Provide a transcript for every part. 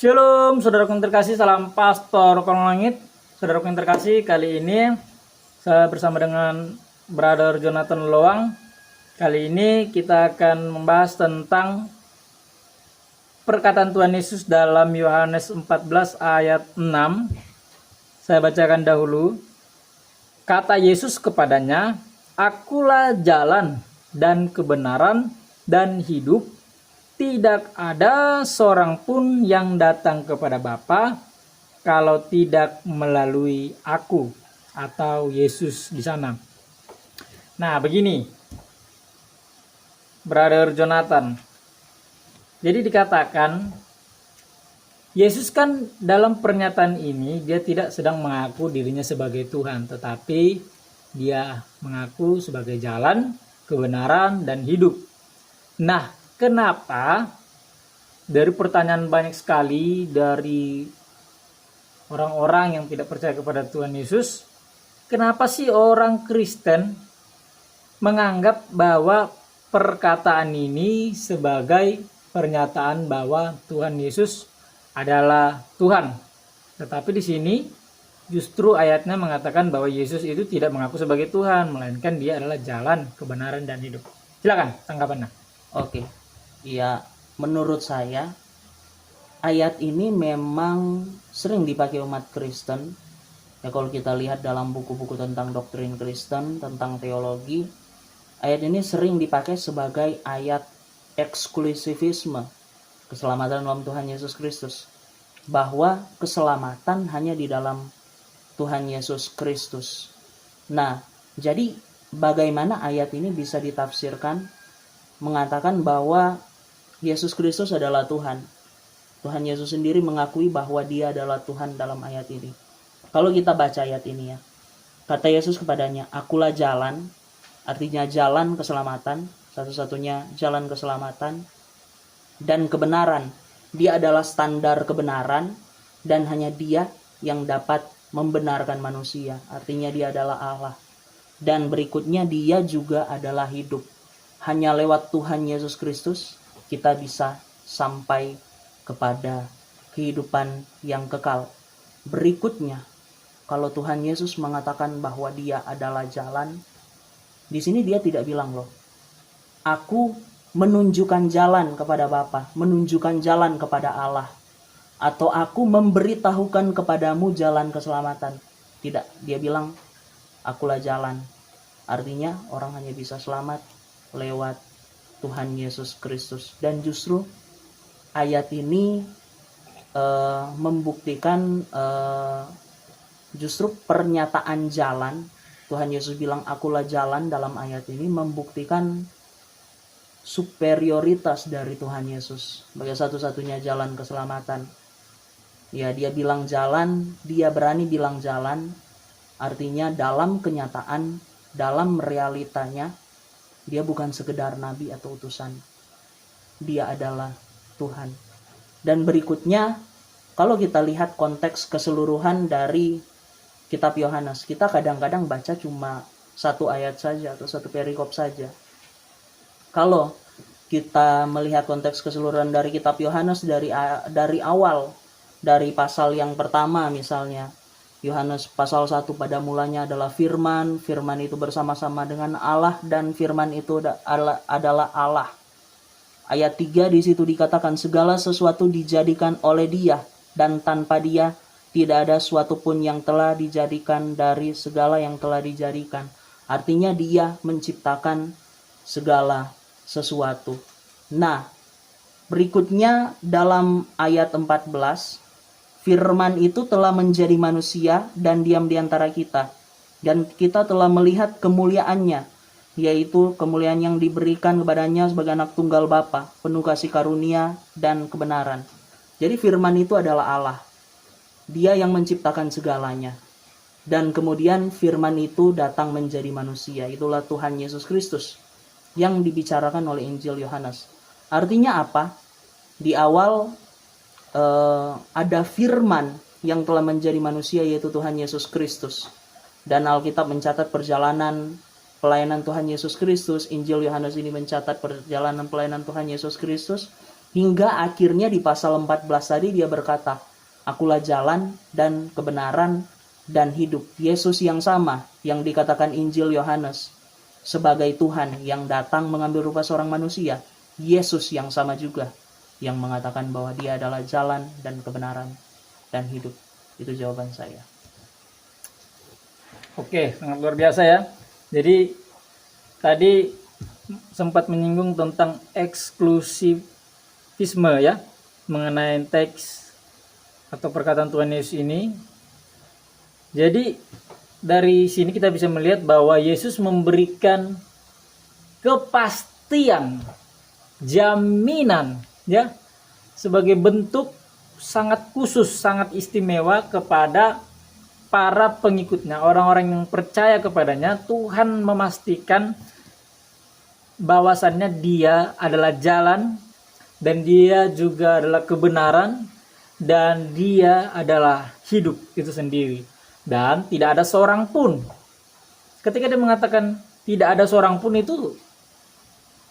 Shalom, saudaraku yang terkasih, salam Pastor Kolong Langit. Saudaraku yang terkasih, kali ini saya bersama dengan Brother Jonathan Loang. Kali ini kita akan membahas tentang perkataan Tuhan Yesus dalam Yohanes 14 ayat 6. Saya bacakan dahulu. Kata Yesus kepadanya, "Akulah jalan dan kebenaran dan hidup. Tidak ada seorang pun yang datang kepada Bapa kalau tidak melalui aku," atau Yesus di sana. Nah, begini, Brother Jonathan. Jadi dikatakan Yesus kan dalam pernyataan ini dia tidak sedang mengaku dirinya sebagai Tuhan, tetapi dia mengaku sebagai jalan, kebenaran, dan hidup. Nah, kenapa dari pertanyaan banyak sekali dari orang-orang yang tidak percaya kepada Tuhan Yesus, kenapa sih orang Kristen menganggap bahwa perkataan ini sebagai pernyataan bahwa Tuhan Yesus adalah Tuhan? Tetapi di sini justru ayatnya mengatakan bahwa Yesus itu tidak mengaku sebagai Tuhan, melainkan dia adalah jalan, kebenaran, dan hidup. Silakan tanggapannya. Oke, ya menurut saya ayat ini memang sering dipakai umat Kristen. Ya kalau kita lihat dalam buku-buku tentang doktrin Kristen, tentang teologi, ayat ini sering dipakai sebagai ayat eksklusivisme, keselamatan dalam Tuhan Yesus Kristus. Bahwa keselamatan hanya di dalam Tuhan Yesus Kristus. Nah, jadi bagaimana ayat ini bisa ditafsirkan mengatakan bahwa Yesus Kristus adalah Tuhan. Tuhan Yesus sendiri mengakui bahwa dia adalah Tuhan dalam ayat ini. Kalau kita baca ayat ini ya, kata Yesus kepadanya, "Akulah jalan," artinya jalan keselamatan, satu-satunya jalan keselamatan, dan kebenaran. Dia adalah standar kebenaran, dan hanya dia yang dapat membenarkan manusia. Artinya dia adalah Allah. Dan berikutnya dia juga adalah hidup. Hanya lewat Tuhan Yesus Kristus kita bisa sampai kepada kehidupan yang kekal. Berikutnya, kalau Tuhan Yesus mengatakan bahwa dia adalah jalan, di sini dia tidak bilang loh, "Aku menunjukkan jalan kepada Bapa, menunjukkan jalan kepada Allah, atau aku memberitahukan kepadamu jalan keselamatan." Tidak, dia bilang, "Akulah jalan." Artinya orang hanya bisa selamat lewat Tuhan Yesus Kristus. Dan justru ayat ini membuktikan justru pernyataan jalan. Tuhan Yesus bilang akulah jalan dalam ayat ini membuktikan superioritas dari Tuhan Yesus sebagai satu-satunya jalan keselamatan. Ya, dia bilang jalan, dia berani bilang jalan, artinya dalam kenyataan, dalam realitanya dia bukan sekedar nabi atau utusan. Dia adalah Tuhan. Dan berikutnya, kalau kita lihat konteks keseluruhan dari kitab Yohanes, kita kadang-kadang baca cuma satu ayat saja atau satu perikop saja. Kalau kita melihat konteks keseluruhan dari kitab Yohanes dari awal, dari pasal yang pertama misalnya, Yohanes pasal 1, pada mulanya adalah firman, firman itu bersama-sama dengan Allah, dan firman itu adalah Allah. Ayat 3 di situ dikatakan segala sesuatu dijadikan oleh dia, dan tanpa dia tidak ada suatu pun yang telah dijadikan dari segala yang telah dijadikan. Artinya dia menciptakan segala sesuatu. Nah, berikutnya dalam ayat 14, firman itu telah menjadi manusia dan diam di antara kita. Dan kita telah melihat kemuliaannya, yaitu kemuliaan yang diberikan kepadanya sebagai anak tunggal Bapa, penuh kasih karunia dan kebenaran. Jadi firman itu adalah Allah. Dia yang menciptakan segalanya. Dan kemudian firman itu datang menjadi manusia. Itulah Tuhan Yesus Kristus yang dibicarakan oleh Injil Yohanes. Artinya apa? Di awal ada firman yang telah menjadi manusia, yaitu Tuhan Yesus Kristus. Dan Alkitab mencatat perjalanan pelayanan Tuhan Yesus Kristus. Injil Yohanes ini mencatat perjalanan pelayanan Tuhan Yesus Kristus. Hingga akhirnya di pasal 14 tadi dia berkata, akulah jalan dan kebenaran dan hidup. Yesus yang sama yang dikatakan Injil Yohanes sebagai Tuhan yang datang mengambil rupa seorang manusia. Yesus yang sama juga yang mengatakan bahwa dia adalah jalan dan kebenaran dan hidup. Itu jawaban saya. Oke, sangat luar biasa ya. Jadi tadi sempat menyinggung tentang eksklusivisme ya, mengenai teks atau perkataan Tuhan Yesus ini. Jadi dari sini kita bisa melihat bahwa Yesus memberikan kepastian, jaminan ya, sebagai bentuk sangat khusus, sangat istimewa kepada para pengikutnya, orang-orang yang percaya kepadanya. Tuhan memastikan bahwasannya dia adalah jalan, dan dia juga adalah kebenaran, dan dia adalah hidup itu sendiri. Dan tidak ada seorang pun, ketika dia mengatakan tidak ada seorang pun, itu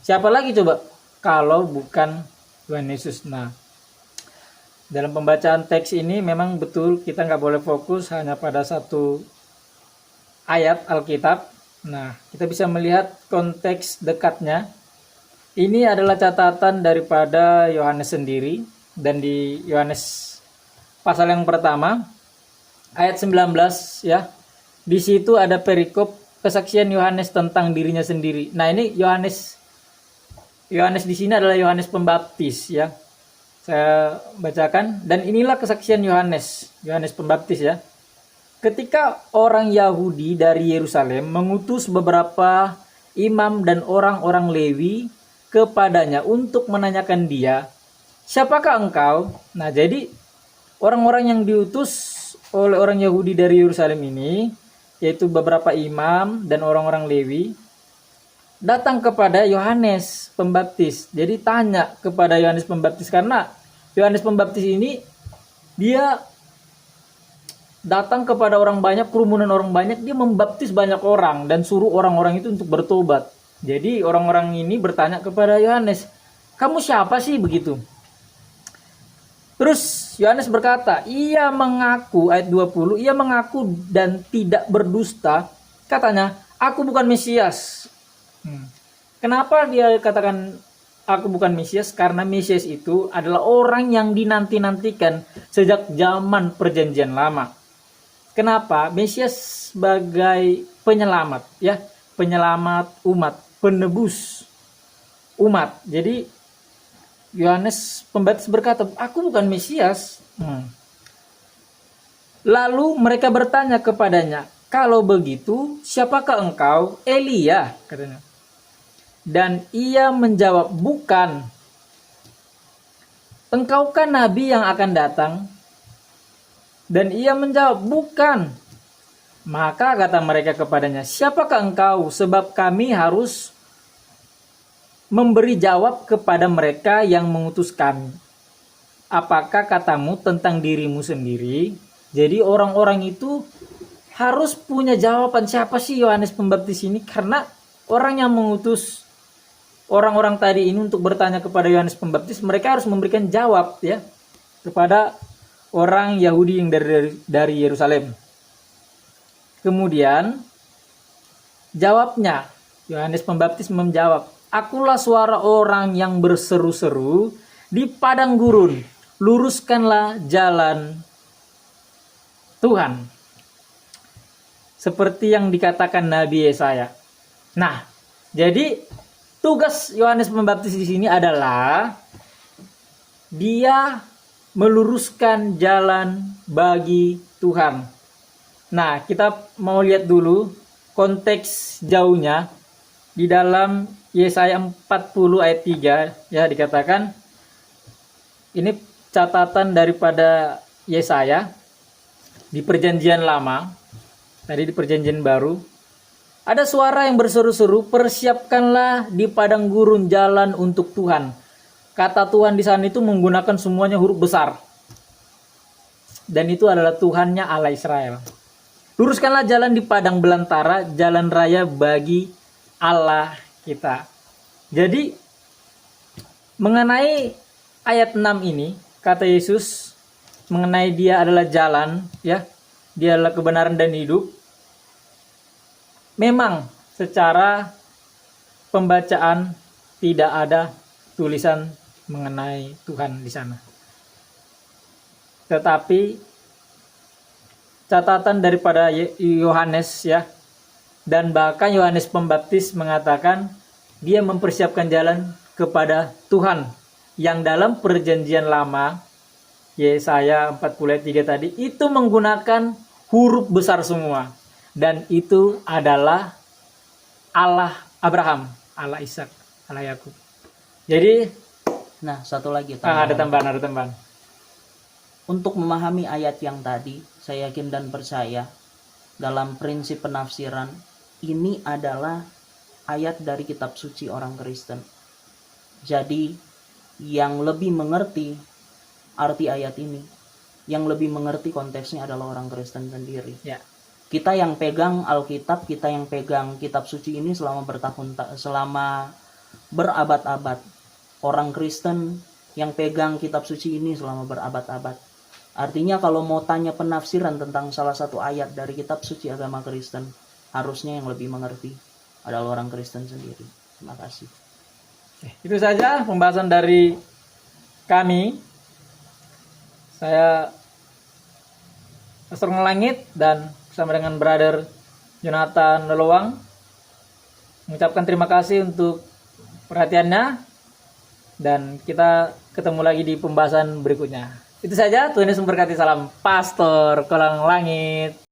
siapa lagi coba kalau bukan Tuhan Yesus. Nah, dalam pembacaan teks ini memang betul kita nggak boleh fokus hanya pada satu ayat Alkitab. Nah, kita bisa melihat konteks dekatnya. Ini adalah catatan daripada Yohanes sendiri, dan di Yohanes pasal yang pertama ayat 19 ya. Di situ ada perikop kesaksian Yohanes tentang dirinya sendiri. Nah, ini Yohanes di sini adalah Yohanes Pembaptis ya. Saya bacakan, dan inilah kesaksian Yohanes Pembaptis ya. Ketika orang Yahudi dari Yerusalem mengutus beberapa imam dan orang-orang Lewi kepadanya untuk menanyakan dia, siapakah engkau? Nah, jadi orang-orang yang diutus oleh orang Yahudi dari Yerusalem ini, yaitu beberapa imam dan orang-orang Lewi, datang kepada Yohanes Pembaptis. Jadi tanya kepada Yohanes Pembaptis, karena Yohanes Pembaptis ini dia datang kepada orang banyak, kerumunan orang banyak, dia membaptis banyak orang dan suruh orang-orang itu untuk bertobat. Jadi orang-orang ini bertanya kepada Yohanes, kamu siapa sih begitu? Terus Yohanes berkata, ia mengaku, ayat 20, ia mengaku dan tidak berdusta, katanya, aku bukan Mesias. Kenapa dia katakan aku bukan Mesias? Karena Mesias itu adalah orang yang dinanti-nantikan sejak zaman perjanjian lama. Kenapa? Mesias sebagai penyelamat ya, penyelamat umat, penebus umat. Jadi Yohanes Pembaptis berkata, aku bukan Mesias. Lalu mereka bertanya kepadanya, kalau begitu siapakah engkau? Elia, katanya. Dan ia menjawab, bukan. Engkaukah nabi yang akan datang? Dan ia menjawab, bukan. Maka kata mereka kepadanya, siapakah engkau? Sebab kami harus memberi jawab kepada mereka yang mengutus kami. Apakah katamu tentang dirimu sendiri? Jadi orang-orang itu harus punya jawaban, siapa sih Yohanes Pembaptis ini? Karena orang yang mengutus orang-orang tadi ini untuk bertanya kepada Yohanes Pembaptis, mereka harus memberikan jawab ya kepada orang Yahudi yang dari Yerusalem. Kemudian jawabnya, Yohanes Pembaptis menjawab, akulah suara orang yang berseru-seru di padang gurun, luruskanlah jalan Tuhan. Seperti yang dikatakan Nabi Yesaya. Nah, jadi tugas Yohanes Pembaptis di sini adalah dia meluruskan jalan bagi Tuhan. Nah, kita mau lihat dulu konteks jauhnya di dalam Yesaya 40 ayat 3 ya, dikatakan ini catatan daripada Yesaya di perjanjian lama, tadi di perjanjian baru. Ada suara yang berseru-seru, persiapkanlah di padang gurun jalan untuk Tuhan. Kata Tuhan di sana itu menggunakan semuanya huruf besar. Dan itu adalah Tuhannya Allah Israel. Luruskanlah jalan di padang belantara, jalan raya bagi Allah kita. Jadi mengenai ayat 6 ini, kata Yesus mengenai dia adalah jalan, ya, dia adalah kebenaran dan hidup. Memang secara pembacaan tidak ada tulisan mengenai Tuhan di sana. Tetapi catatan daripada Yohanes, ya, dan bahkan Yohanes Pembaptis mengatakan dia mempersiapkan jalan kepada Tuhan, yang dalam perjanjian lama Yesaya 40 ayat 3 tadi itu menggunakan huruf besar semua, dan itu adalah Allah Abraham, Allah Ishak, Allah Yakub. Jadi Nah, satu lagi ada tambahan. Untuk memahami ayat yang tadi, saya yakin dan percaya dalam prinsip penafsiran ini adalah ayat dari kitab suci orang Kristen. Jadi yang lebih mengerti arti ayat ini, yang lebih mengerti konteksnya adalah orang Kristen sendiri. Ya. Kita yang pegang Alkitab, kita yang pegang kitab suci ini selama berabad-abad. Orang Kristen yang pegang kitab suci ini selama berabad-abad. Artinya kalau mau tanya penafsiran tentang salah satu ayat dari kitab suci agama Kristen, harusnya yang lebih mengerti adalah orang Kristen sendiri. Terima kasih. Itu saja pembahasan dari kami. Saya Pastor Ngelangit dan bersama dengan Brother Jonathan Leluang mengucapkan terima kasih untuk perhatiannya, dan kita ketemu lagi di pembahasan berikutnya. Itu saja, Tuhan Yesus memberkati. Salam Pastor Kolang Langit.